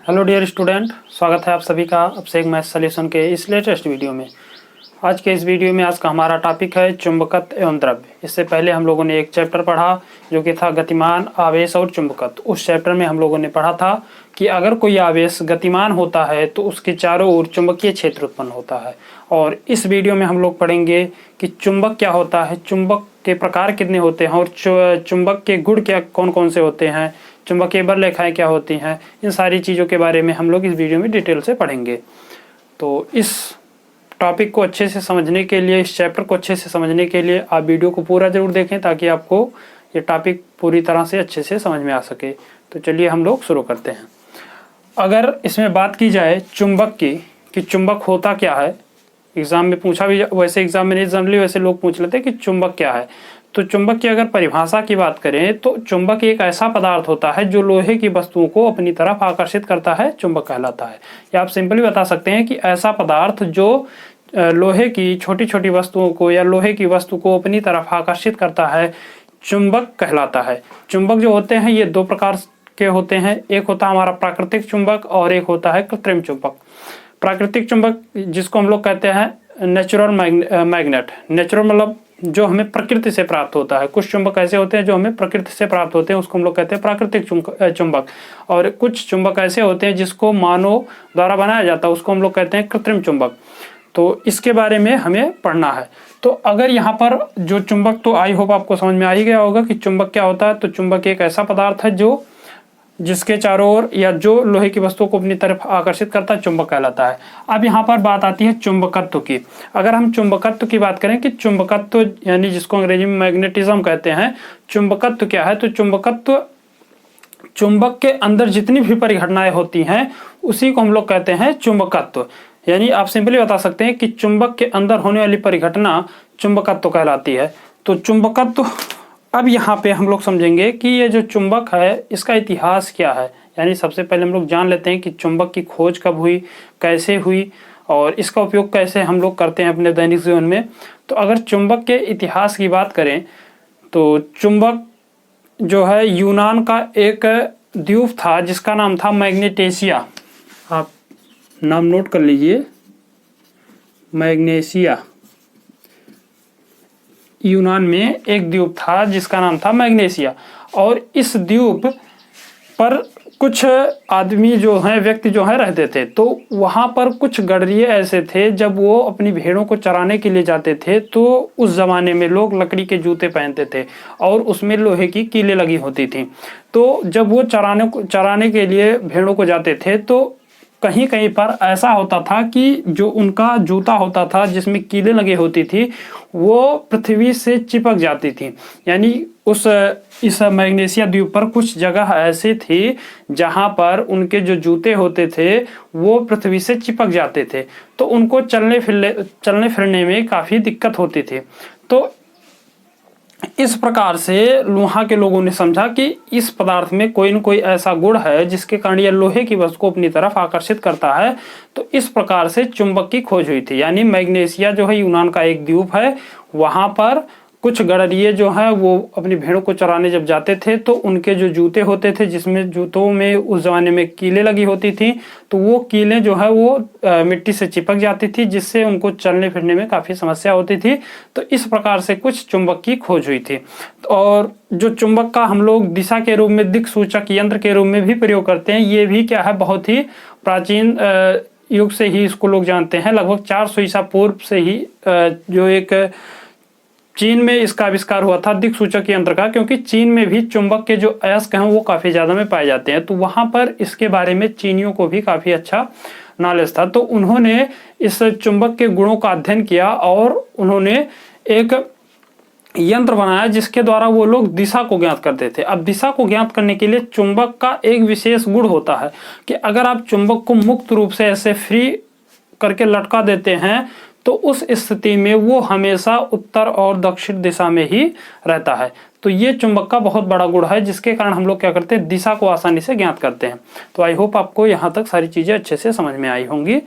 Hello dear student, स्वागत है आप सभी का अभिषेक मैथ सॉल्यूशन के इस लेटेस्ट वीडियो में। आज के इस वीडियो में आज का हमारा टॉपिक है चुंबकत्व एवं द्रव्य। इससे पहले हम लोगों ने एक चैप्टर पढ़ा जो कि था गतिमान, आवेश और चुंबकत्व। उस चैप्टर में हम लोगों ने पढ़ा था कि अगर कोई आवेश गतिमान होता है तो उसके चारों ओर चुंबकीय क्षेत्र उत्पन्न होता है। और इस वीडियो में हम लोग पढ़ेंगे कि चुंबक क्या होता है, चुंबक के प्रकार कितने होते हैं और चुंबक के गुण क्या कौन कौन से होते हैं, चुंबकीय बल रेखाएं क्या होती हैं। इन सारी चीज़ों के बारे में हम लोग इस वीडियो में डिटेल से पढ़ेंगे। तो इस टॉपिक को अच्छे से समझने के लिए, इस चैप्टर को अच्छे से समझने के लिए आप वीडियो को पूरा जरूर देखें ताकि आपको ये टॉपिक पूरी तरह से अच्छे से समझ में आ सके। तो चलिए हम लोग शुरू करते हैं। अगर इसमें बात की जाए चुंबक की कि चुंबक होता क्या है, एग्जाम में पूछा भी, वैसे एग्जाम में नहीं जनरली वैसे लोग पूछ लेते हैं कि चुंबक क्या है। तो चुंबक की अगर परिभाषा की बात करें तो चुंबक एक ऐसा पदार्थ होता है जो लोहे की वस्तुओं को अपनी तरफ आकर्षित करता है, चुंबक कहलाता है। या आप सिंपली बता सकते हैं कि ऐसा पदार्थ जो लोहे की छोटी छोटी वस्तुओं को या लोहे की वस्तु को अपनी तरफ आकर्षित करता है, चुंबक कहलाता है। चुंबक जो होते हैं ये दो प्रकार के होते हैं, एक होता है हमारा प्राकृतिक चुंबक और एक होता है कृत्रिम चुंबक। प्राकृतिक चुंबक जिसको हम लोग कहते हैं नेचुरल मैग्नेट, नेचुरल मतलब जो हमें प्रकृति से प्राप्त होता है। कुछ चुंबक ऐसे होते हैं जो हमें प्रकृति से प्राप्त होते हैं, उसको हम लोग कहते हैं प्राकृतिक चुंबक। और कुछ चुंबक ऐसे होते हैं जिसको मानव द्वारा बनाया जाता है, उसको हम लोग कहते हैं कृत्रिम चुंबक। तो इसके बारे में हमें पढ़ना है। तो अगर यहाँ पर जो चुंबक, तो आई होप आपको समझ में आ ही गया होगा कि चुंबक क्या होता है। तो चुंबक एक ऐसा पदार्थ है जो जिसके चारों ओर या जो लोहे की वस्तुओं को अपनी तरफ आकर्षित करता है, चुंबक कहलाता है। अब यहाँ पर बात आती है चुंबकत्व की। अगर हम चुंबकत्व की बात करें कि चुंबकत्व यानी जिसको अंग्रेजी में मैग्नेटिज्म कहते हैं, चुंबकत्व क्या है। तो चुंबकत्व, चुंबक के अंदर जितनी भी परिघटनाएं होती हैं उसी को हम लोग कहते हैं चुंबकत्व। यानी आप सिंपली बता सकते हैं कि चुंबक के अंदर होने वाली परिघटना चुंबकत्व कहलाती है। तो चुंबकत्व, अब यहाँ पे हम लोग समझेंगे कि ये जो चुंबक है इसका इतिहास क्या है। यानी सबसे पहले हम लोग जान लेते हैं कि चुंबक की खोज कब हुई, कैसे हुई और इसका उपयोग कैसे हम लोग करते हैं अपने दैनिक जीवन में। तो अगर चुंबक के इतिहास की बात करें तो चुंबक जो है यूनान का एक द्वीप था जिसका नाम था मैग्नेटेशिया। आप नाम नोट कर लीजिए, मैग्नेशिया। यूनान में एक द्वीप था जिसका नाम था मैग्नेशिया। और इस द्वीप पर कुछ आदमी जो हैं, व्यक्ति जो हैं रहते थे। तो वहाँ पर कुछ गडरिये ऐसे थे, जब वो अपनी भेड़ों को चराने के लिए जाते थे तो उस जमाने में लोग लकड़ी के जूते पहनते थे और उसमें लोहे की कीलें लगी होती थी। तो जब वो चराने के लिए भेड़ों को जाते थे तो कहीं कहीं पर ऐसा होता था कि जो उनका जूता होता था जिसमें कीलें लगी होती थी वो पृथ्वी से चिपक जाती थी। यानी इस मैग्नेशिया द्वीप पर कुछ जगह ऐसी थी जहां पर उनके जो जूते होते थे वो पृथ्वी से चिपक जाते थे, तो उनको चलने फिरने में काफी दिक्कत होती थी। तो इस प्रकार से वहाँ के लोगों ने समझा कि इस पदार्थ में कोई न कोई ऐसा गुण है जिसके कारण यह लोहे की वस्तु को अपनी तरफ आकर्षित करता है। तो इस प्रकार से चुंबक की खोज हुई थी। यानी मैग्नेशिया जो है यूनान का एक द्वीप है, वहां पर कुछ गडरिये जो हैं वो अपनी भेड़ों को चराने जब जाते थे तो उनके जो जूते होते थे जिसमें जूतों में उस जमाने में कीलें लगी होती थी, तो वो कीलें जो है वो मिट्टी से चिपक जाती थी जिससे उनको चलने फिरने में काफ़ी समस्या होती थी। तो इस प्रकार से कुछ चुंबक की खोज हुई थी। और जो चुंबक का हम लोग दिशा के रूप में, दिक् सूचक यंत्र के रूप में भी प्रयोग करते हैं, ये भी क्या है बहुत ही प्राचीन युग से ही इसको लोग जानते हैं। लगभग 400 ईसा पूर्व से ही जो एक चीन में इसका आविष्कार हुआ था दिक् सूचक यंत्र का, क्योंकि चीन में भी चुंबक के जो अयस्क हैं वो काफ़ी ज़्यादा में पाए जाते हैं। तो वहाँ पर इसके बारे में चीनियों को भी काफ़ी अच्छा नॉलेज था। तो उन्होंने इस चुंबक के गुणों का अध्ययन किया और उन्होंने एक यंत्र बनाया जिसके द्वारा वो लोग दिशा को ज्ञात करते थे। अब दिशा को ज्ञात करने के लिए चुंबक का एक विशेष गुण होता है कि अगर आप चुंबक को मुक्त रूप से ऐसे फ्री करके लटका देते हैं तो उस स्थिति में वो हमेशा उत्तर और दक्षिण दिशा में ही रहता है। तो ये चुंबक का बहुत बड़ा गुण है जिसके कारण हम लोग क्या करते हैं, दिशा को आसानी से ज्ञात करते हैं। तो आई होप आपको यहाँ तक सारी चीज़ें अच्छे से समझ में आई होंगी।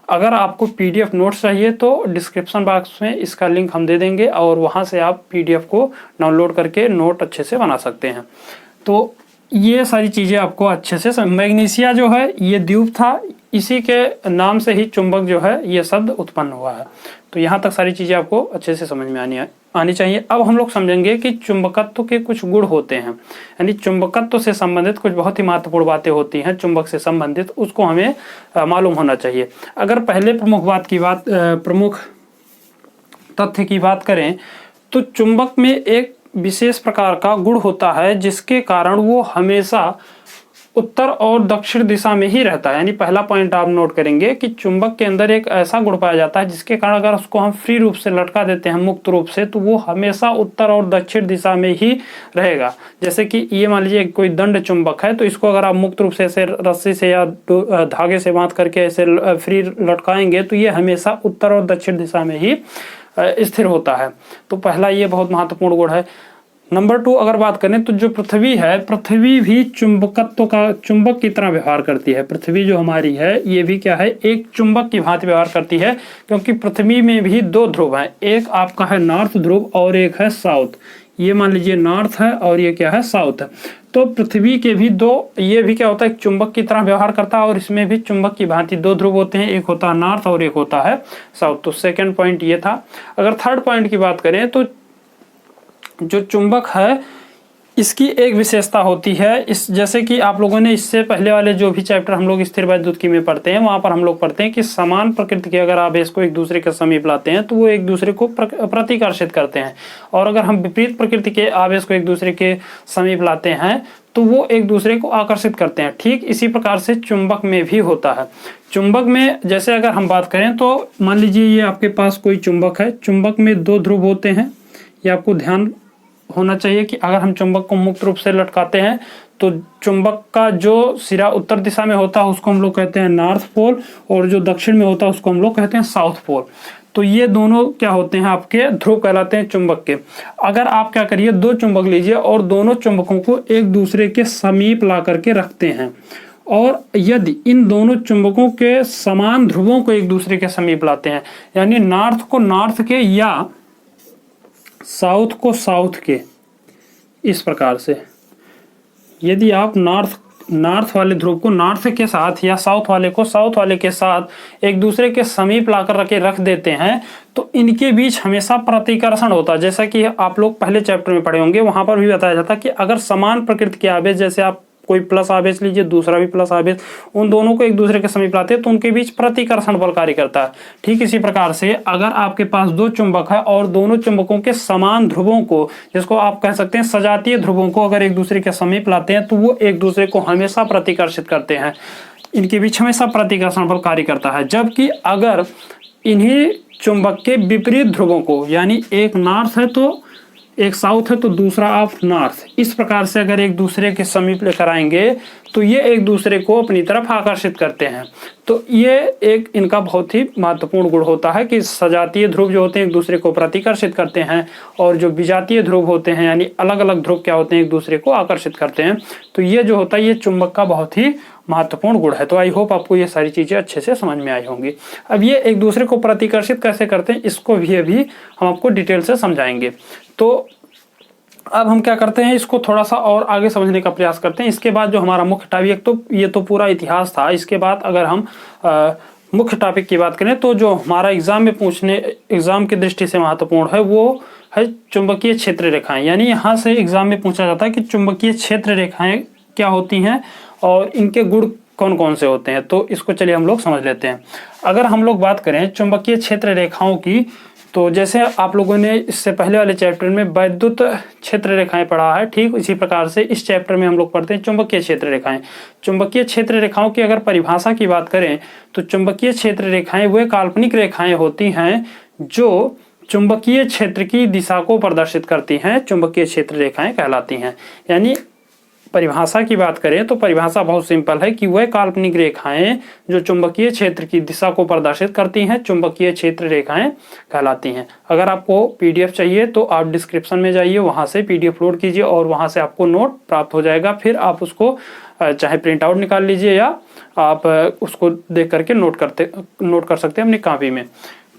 अगर आपको पीडीएफ नोट्स चाहिए तो डिस्क्रिप्शन बॉक्स में इसका लिंक हम दे देंगे और वहाँ से आप पीडीएफ को डाउनलोड करके नोट अच्छे से बना सकते हैं। तो ये सारी चीज़ें आपको अच्छे से मैग्नीशिया जो है ये द्वीप था, इसी के नाम से ही चुंबक जो है ये शब्द उत्पन्न हुआ है। तो यहाँ तक सारी चीज़ें आपको अच्छे से समझ में आनी चाहिए। अब हम लोग समझेंगे कि चुंबकत्व के कुछ गुण होते हैं, यानी चुंबकत्व से संबंधित कुछ बहुत ही महत्वपूर्ण बातें होती हैं चुंबक से संबंधित, उसको हमें मालूम होना चाहिए। अगर पहले प्रमुख तथ्य की बात करें तो चुंबक में एक विशेष प्रकार का गुण होता है जिसके कारण वो हमेशा उत्तर और दक्षिण दिशा में ही रहता है। यानी पहला पॉइंट आप नोट करेंगे कि चुंबक के अंदर एक ऐसा गुण पाया जाता है जिसके कारण अगर उसको हम फ्री रूप से लटका देते हैं मुक्त रूप से, तो वो हमेशा उत्तर और दक्षिण दिशा में ही रहेगा। जैसे कि ये मान लीजिए कोई दंड चुंबक है, तो इसको अगर आप मुक्त रूप से ऐसे रस्सी से या धागे से बांध करके ऐसे फ्री लटकाएंगे तो ये हमेशा उत्तर और दक्षिण दिशा में ही स्थिर होता है। तो पहला ये बहुत महत्वपूर्ण गुण है। नंबर 2 अगर बात करें तो जो पृथ्वी है, पृथ्वी भी चुंबक की तरह व्यवहार करती है। पृथ्वी जो हमारी है ये भी क्या है, एक चुंबक की भांति व्यवहार करती है, क्योंकि पृथ्वी में भी 2 ध्रुव हैं, एक आपका है नॉर्थ ध्रुव और एक है साउथ। ये मान लीजिए नॉर्थ है और ये क्या है, साउथ है। तो पृथ्वी के भी 2, ये भी क्या होता है, एक चुंबक की तरह व्यवहार करता है और इसमें भी चुंबक की भांति 2 ध्रुव होते हैं, एक होता है नॉर्थ और एक होता है साउथ। तो सेकेंड पॉइंट ये था। अगर थर्ड पॉइंट की बात करें तो जो चुंबक है इसकी एक विशेषता होती है, इस जैसे कि आप लोगों ने इससे पहले वाले जो भी चैप्टर हम लोग स्थिर वैद्युतिकी में पढ़ते हैं वहां पर हम लोग पढ़ते हैं कि समान प्रकृति के अगर आवेश को एक दूसरे के समीप लाते हैं तो वो एक दूसरे को प्रतिकर्षित करते हैं, और अगर हम विपरीत प्रकृति के आवेश को एक दूसरे के समीप लाते हैं तो वो एक दूसरे को आकर्षित करते हैं। ठीक इसी प्रकार से चुंबक में भी होता है। चुंबक में जैसे अगर हम बात करें तो मान लीजिए ये आपके पास कोई चुंबक है, चुंबक में 2 ध्रुव होते हैं। ये आपको ध्यान होना चाहिए कि अगर हम चुंबक को मुक्त रूप से लटकाते हैं तो चुंबक का जो सिरा उत्तर दिशा में होता है उसको हम लोग कहते हैं नॉर्थ पोल, और जो दक्षिण में होता है उसको हम लोग कहते हैं साउथ पोल। तो ये दोनों क्या होते हैं, आपके ध्रुव कहलाते हैं चुंबक के। अगर आप क्या करिए, 2 चुंबक लीजिए और दोनों चुंबकों को एक दूसरे के समीप ला करके रखते हैं, और यदि इन दोनों चुंबकों के समान ध्रुवों को एक दूसरे के समीप लाते हैं, यानी नॉर्थ को नॉर्थ के या साउथ को साउथ के, इस प्रकार से यदि आप नॉर्थ वाले ध्रुव को नॉर्थ के साथ या साउथ वाले को साउथ वाले के साथ एक दूसरे के समीप लाकर रख देते हैं तो इनके बीच हमेशा प्रतिकर्षण होता है। जैसा कि आप लोग पहले चैप्टर में पढ़े होंगे, वहां पर भी बताया जाता है कि अगर समान प्रकृति के आवेश, जैसे आप कोई प्लस आवेश लीजिए दूसरा भी प्लस आवेश, उन दोनों को एक दूसरे के समीप लाते हैं तो उनके बीच प्रतिकर्षण बल कार्य करता है। ठीक इसी प्रकार से अगर आपके पास 2 चुंबक है और दोनों चुंबकों के समान ध्रुवों को, जिसको आप कह सकते हैं सजातीय ध्रुवों को, अगर एक दूसरे के समीप लाते हैं तो वो एक दूसरे को हमेशा प्रतिकर्षित करते हैं, इनके बीच हमेशा प्रतिकर्षण बल कार्य करता है। जबकि अगर इन्हीं चुंबक के विपरीत ध्रुवों को, यानी एक नॉर्थ है तो एक साउथ है तो दूसरा ऑफ नॉर्थ, इस प्रकार से अगर एक दूसरे के समीप लेकर आएंगे तो ये एक दूसरे को अपनी तरफ आकर्षित करते हैं। तो ये एक इनका बहुत ही महत्वपूर्ण गुण होता है कि सजातीय ध्रुव जो होते हैं एक दूसरे को प्रतिकर्षित करते हैं, और जो विजातीय ध्रुव होते हैं यानी अलग अलग ध्रुव क्या होते हैं, एक दूसरे को आकर्षित करते हैं। तो ये जो होता है ये चुंबक का बहुत ही महत्वपूर्ण गुण है। तो आई होप आपको ये सारी चीजें अच्छे से समझ में आई होंगी। अब ये एक दूसरे को प्रतिकर्षित कैसे करते हैं इसको भी अभी हम आपको डिटेल से समझाएंगे। तो अब हम क्या करते हैं, इसको थोड़ा सा और आगे समझने का प्रयास करते हैं। इसके बाद जो हमारा मुख्य टॉपिक, तो ये तो पूरा इतिहास था। इसके बाद अगर हम मुख्य टॉपिक की बात करें तो जो हमारा एग्जाम की दृष्टि से महत्वपूर्ण है वो है चुंबकीय क्षेत्र रेखाएं। यानी यहाँ से एग्जाम में पूछा जाता है कि चुंबकीय क्षेत्र रेखाएं क्या होती हैं और इनके गुण कौन कौन से होते हैं। तो इसको चलिए हम लोग समझ लेते हैं। अगर हम लोग बात करें चुंबकीय क्षेत्र रेखाओं की, तो जैसे आप लोगों ने इससे पहले वाले चैप्टर में वैद्युत क्षेत्र रेखाएं पढ़ा है, ठीक इसी प्रकार से इस चैप्टर में हम लोग पढ़ते हैं चुंबकीय क्षेत्र रेखाएं। चुंबकीय क्षेत्र रेखाओं की अगर परिभाषा की बात करें तो चुंबकीय क्षेत्र रेखाएं वे काल्पनिक रेखाएं होती हैं जो चुंबकीय क्षेत्र की दिशा को प्रदर्शित करती हैं, चुंबकीय क्षेत्र रेखाएं कहलाती हैं। यानी परिभाषा की बात करें तो परिभाषा बहुत सिंपल है कि वह काल्पनिक रेखाएं जो चुंबकीय क्षेत्र की दिशा को प्रदर्शित करती हैं चुंबकीय क्षेत्र रेखाएं कहलाती हैं। अगर आपको पीडीएफ चाहिए तो आप डिस्क्रिप्शन में जाइए, वहां से पीडीएफ लोड कीजिए और वहां से आपको नोट प्राप्त हो जाएगा। फिर आप उसको चाहे प्रिंट आउट निकाल लीजिए या आप उसको देख करके नोट कर सकते हैं अपनी कॉपी में।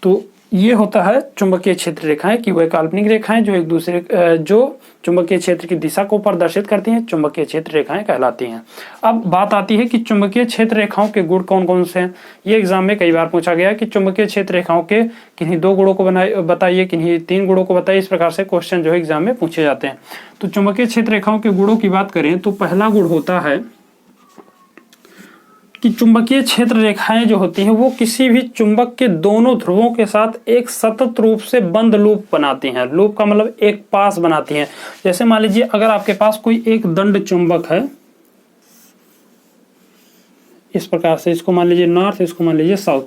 तो ये होता है चुंबकीय क्षेत्र रेखाएं कि वह काल्पनिक रेखाएं जो एक दूसरे जो चुंबकीय क्षेत्र की दिशा को प्रदर्शित करती हैं, चुंबकीय क्षेत्र रेखाएं कहलाती हैं। अब बात आती है कि चुंबकीय क्षेत्र रेखाओं के गुण कौन कौन से हैं। ये एग्जाम में कई बार पूछा गया कि चुंबकीय क्षेत्र रेखाओं के किन्हीं 2 गुणों को बताइए, किन्हीं 3 गुणों को बताइए। इस प्रकार से क्वेश्चन जो है एग्जाम में पूछे जाते हैं। तो चुंबकीय क्षेत्र रेखाओं के गुणों की बात करें तो पहला गुण होता है कि चुंबकीय क्षेत्र रेखाएं जो होती हैं वो किसी भी चुंबक के दोनों ध्रुवों के साथ एक सतत रूप से बंद लूप बनाती हैं। लूप का मतलब एक पास बनाती हैं। जैसे मान लीजिए अगर आपके पास कोई एक दंड चुंबक है इस प्रकार से, इसको मान लीजिए नॉर्थ, इसको मान लीजिए साउथ,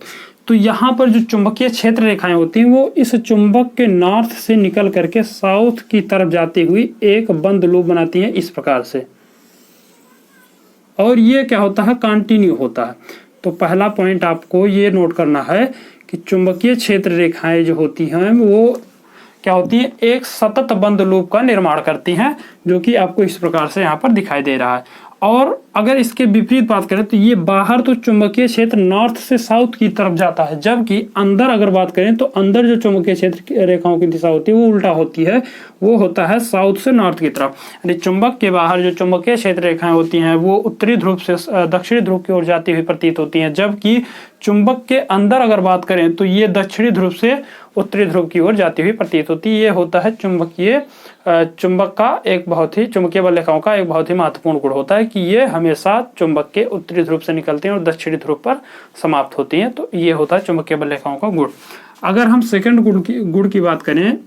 तो यहाँ पर जो चुंबकीय क्षेत्र रेखाएं होती हैं वो इस चुंबक के नॉर्थ से निकल करके साउथ की तरफ जाती हुई एक बंद लूप बनाती हैं इस प्रकार से। और ये क्या होता है, कंटिन्यू होता है। तो पहला पॉइंट आपको ये नोट करना है कि चुंबकीय क्षेत्र रेखाएं जो होती हैं वो क्या होती है, एक सतत बंद लूप का निर्माण करती हैं, जो कि आपको इस प्रकार से यहाँ पर दिखाई दे रहा है। और अगर इसके विपरीत बात करें तो ये बाहर तो चुंबकीय क्षेत्र नॉर्थ से साउथ की तरफ जाता है, जबकि अंदर अगर बात करें तो अंदर जो चुंबकीय क्षेत्र रेखाओं की दिशा होती है वो उल्टा होती है, वो होता है साउथ से नॉर्थ की तरफ। यानी चुंबक के बाहर जो चुंबकीय क्षेत्र रेखाएं होती हैं वो उत्तरी ध्रुव से दक्षिणी ध्रुव की ओर जाती हुई प्रतीत होती हैं, जबकि चुंबक के अंदर अगर बात करें तो ये दक्षिणी ध्रुव से उत्तरी ध्रुव की ओर जाती हुई प्रतीत होती है। ये होता है चुंबक का एक बहुत ही, चुंबकीय बल रेखाओं का एक बहुत ही महत्वपूर्ण गुण होता है कि ये हमेशा चुंबक के उत्तरी ध्रुव से निकलती हैं और दक्षिणी ध्रुव पर समाप्त होती हैं। तो ये होता है चुंबकीय बल रेखाओं का गुण। अगर हम सेकंड गुण की बात करें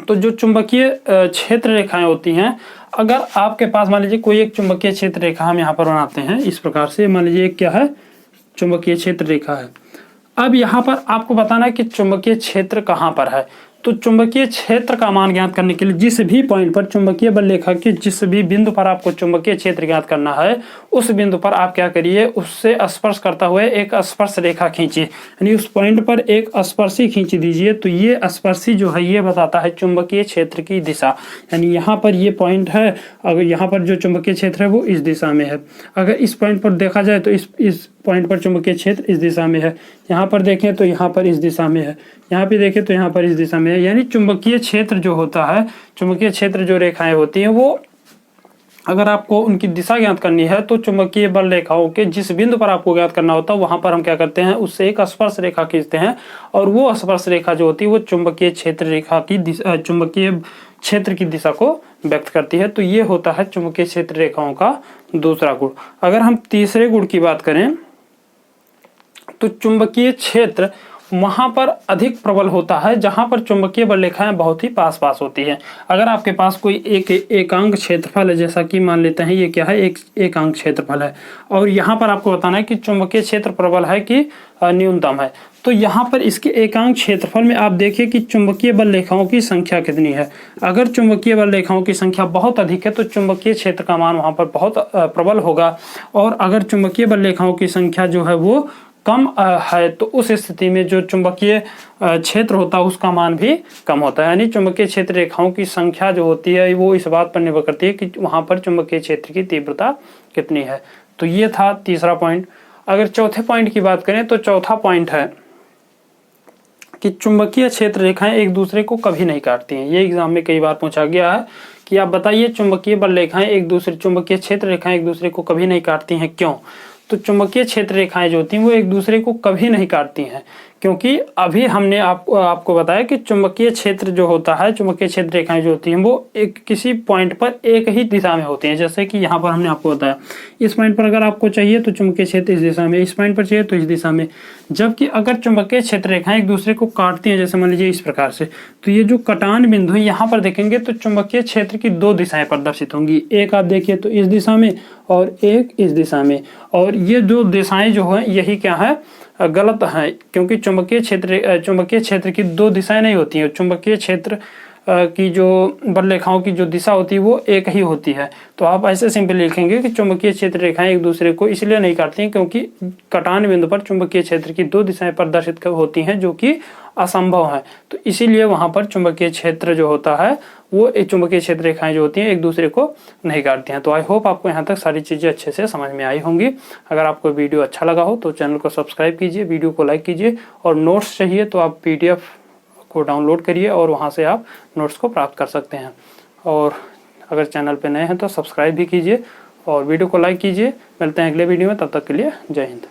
तो जो चुंबकीय क्षेत्र रेखाएं होती हैं, अगर आपके पास मान लीजिए कोई एक चुंबकीय क्षेत्र रेखा हम यहाँ पर बनाते हैं इस प्रकार से, मान लीजिए एक क्या है, चुंबकीय क्षेत्र रेखा है। अब यहाँ पर आपको बताना है कि चुंबकीय क्षेत्र कहाँ पर है। तो चुंबकीय क्षेत्र का मान ज्ञात करने के लिए जिस भी पॉइंट पर चुंबकीय बल रेखा के जिस भी बिंदु पर आपको चुंबकीय क्षेत्र ज्ञात करना है, उस बिंदु पर आप क्या करिए, उससे स्पर्श करता हुए एक स्पर्श रेखा खींचिए, यानी उस पॉइंट पर एक स्पर्शी खींच दीजिए। तो ये स्पर्शी जो है ये बताता है चुंबकीय क्षेत्र की दिशा। यानी यहाँ पर ये पॉइंट है, अगर यहाँ पर जो चुंबकीय क्षेत्र है वो इस दिशा में है। अगर इस पॉइंट पर देखा जाए तो इस पॉइंट पर चुंबकीय क्षेत्र इस दिशा में है, यहाँ पर देखें तो यहाँ पर इस दिशा में है, यहाँ पे देखें तो यहाँ पर इस दिशा में है। यानी चुंबकीय क्षेत्र जो होता है, चुंबकीय क्षेत्र जो रेखाएं होती हैं वो अगर आपको उनकी दिशा ज्ञात करनी है तो चुंबकीय बल रेखाओं के जिस बिंदु पर आपको ज्ञात करना होता है वहां पर हम क्या करते हैं, उससे एक स्पर्श रेखा खींचते हैं और वो स्पर्श रेखा जो होती है वो चुंबकीय क्षेत्र रेखा की चुंबकीय क्षेत्र की दिशा को व्यक्त करती है। तो ये होता है चुंबकीय क्षेत्र रेखाओं का दूसरा गुण। अगर हम तीसरे गुण की बात करें तो चुंबकीय क्षेत्र वहां पर अधिक प्रबल होता है जहां पर चुंबकीय बल रेखाएं बहुत ही पास पास होती है। अगर आपके पास कोई एकांक क्षेत्रफल है, जैसा कि मान लेते हैं ये क्या है, एकांक क्षेत्रफल है, और यहाँ पर आपको बताना है कि चुंबकीय क्षेत्र प्रबल है कि न्यूनतम है। तो यहाँ पर इसके एकांक क्षेत्रफल में आप देखिए कि चुंबकीय बल रेखाओं की संख्या कितनी है। अगर चुंबकीय बल रेखाओं की संख्या बहुत अधिक है तो चुंबकीय क्षेत्र का मान वहां पर बहुत प्रबल होगा, और अगर चुंबकीय बल रेखाओं की संख्या जो है वो कम है तो उस स्थिति में जो चुंबकीय क्षेत्र होता है उसका मान भी कम होता है। यानी चुंबकीय क्षेत्र रेखाओं की संख्या जो होती है वो इस बात पर निर्भर करती है कि वहां पर चुंबकीय क्षेत्र की तीव्रता कितनी है। तो ये था तीसरा पॉइंट। अगर चौथे पॉइंट की बात करें तो चौथा पॉइंट है कि चुंबकीय क्षेत्र रेखाएं एक दूसरे को कभी नहीं काटती हैं। ये एग्जाम में कई बार पूछा गया है कि आप बताइए चुंबकीय बल रेखाएं चुंबकीय क्षेत्र रेखाएं एक दूसरे को कभी नहीं काटती हैं, क्यों? तो चुंबकीय क्षेत्र रेखाएं जो होती हैं वो एक दूसरे को कभी नहीं काटती हैं, क्योंकि अभी हमने आपको बताया कि चुंबकीय क्षेत्र जो होता है, चुंबकीय क्षेत्र रेखाएं जो होती हैं वो एक किसी पॉइंट पर एक ही दिशा में होती हैं। जैसे कि यहाँ पर हमने आपको बताया इस पॉइंट पर अगर आपको चाहिए तो चुंबकीय क्षेत्र इस दिशा में, इस पॉइंट पर चाहिए तो इस दिशा में। जबकि अगर चुंबकीय क्षेत्र रेखाएं एक दूसरे को काटती हैं, जैसे मान लीजिए इस प्रकार से, तो ये जो कटान बिंदु है यहाँ पर देखेंगे तो चुंबकीय क्षेत्र की 2 दिशाएं प्रदर्शित होंगी। एक आप देखिए तो इस दिशा में और एक इस दिशा में, और ये 2 दिशाएं जो है यही क्या है, गलत है, क्योंकि चुंबकीय क्षेत्र की 2 दिशाएं नहीं होती हैं। चुंबकीय क्षेत्र की जो बल रेखाओं की जो दिशा होती है वो एक ही होती है। तो आप ऐसे सिंपल लिखेंगे कि चुंबकीय क्षेत्र रेखाएं एक दूसरे को इसलिए नहीं काटती हैं क्योंकि कटान बिंदु पर चुंबकीय क्षेत्र की दो दिशाएं प्रदर्शित होती हैं जो कि असंभव है। तो इसीलिए वहां पर चुंबकीय क्षेत्र जो होता है वो एक चुंबकीय क्षेत्र रेखाएं जो होती हैं एक दूसरे को नहीं काटती हैं। तो आई होप आपको यहाँ तक सारी चीज़ें अच्छे से समझ में आई होंगी। अगर आपको वीडियो अच्छा लगा हो तो चैनल को सब्सक्राइब कीजिए, वीडियो को लाइक कीजिए, और नोट्स चाहिए तो आप PDF को डाउनलोड करिए और वहाँ से आप नोट्स को प्राप्त कर सकते हैं। और अगर चैनल पर नए हैं तो सब्सक्राइब भी कीजिए और वीडियो को लाइक कीजिए। मिलते हैं अगले वीडियो में, तब तक के लिए जय हिंद।